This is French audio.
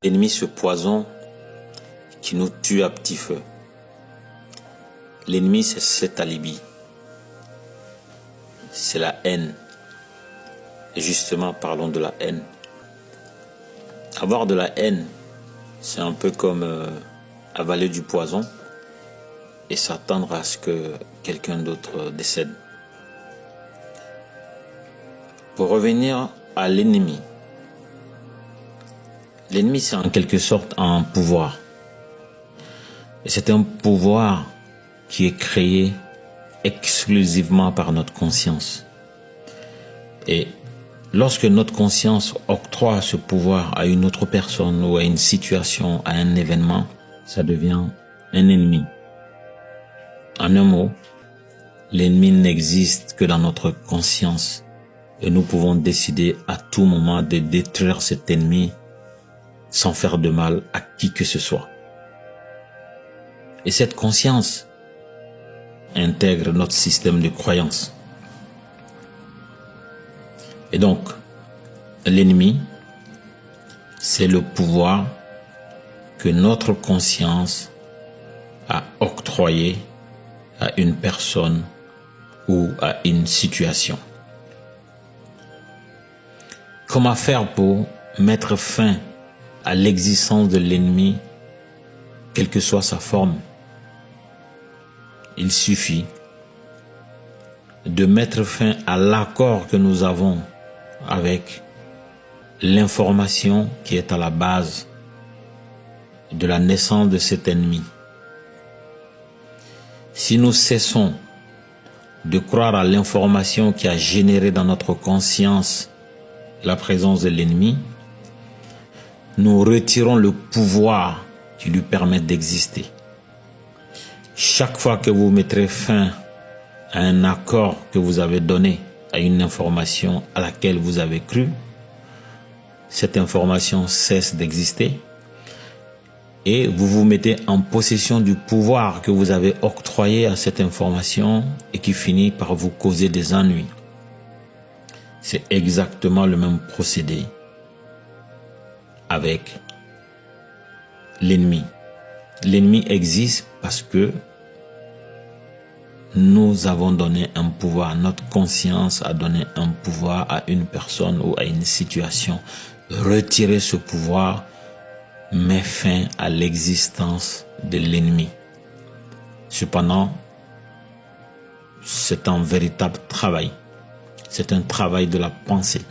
L'ennemi, ce poison qui nous tue à petit feu. L'ennemi, c'est cet alibi. C'est la haine. Et justement, parlons de la haine. Avoir de la haine, c'est un peu comme avaler du poison et s'attendre à ce que quelqu'un d'autre décède. Pour revenir à l'ennemi, l'ennemi, c'est en quelque sorte un pouvoir. Et c'est un pouvoir qui est créé exclusivement par notre conscience. Et lorsque notre conscience octroie ce pouvoir à une autre personne ou à une situation, à un événement, ça devient un ennemi. En un mot, l'ennemi n'existe que dans notre conscience. Et nous pouvons décider à tout moment de détruire cet ennemi sans faire de mal à qui que ce soit. Et cette conscience intègre notre système de croyance. Et donc, l'ennemi, c'est le pouvoir que notre conscience a octroyé à une personne ou à une situation. Comment faire pour mettre fin à l'existence de l'ennemi, quelle que soit sa forme? Il suffit de mettre fin à l'accord que nous avons avec l'information qui est à la base de la naissance de cet ennemi. Si nous cessons de croire à l'information qui a généré dans notre conscience la présence de l'ennemi, nous retirons le pouvoir qui lui permet d'exister. Chaque fois que vous mettrez fin à un accord que vous avez donné à une information à laquelle vous avez cru, cette information cesse d'exister et vous vous mettez en possession du pouvoir que vous avez octroyé à cette information et qui finit par vous causer des ennuis. C'est exactement le même procédé avec l'ennemi. L'ennemi existe parce que nous avons donné un pouvoir, notre conscience a donné un pouvoir à une personne ou à une situation. Retirer ce pouvoir met fin à l'existence de l'ennemi. Cependant, c'est un véritable travail. C'est un travail de la pensée.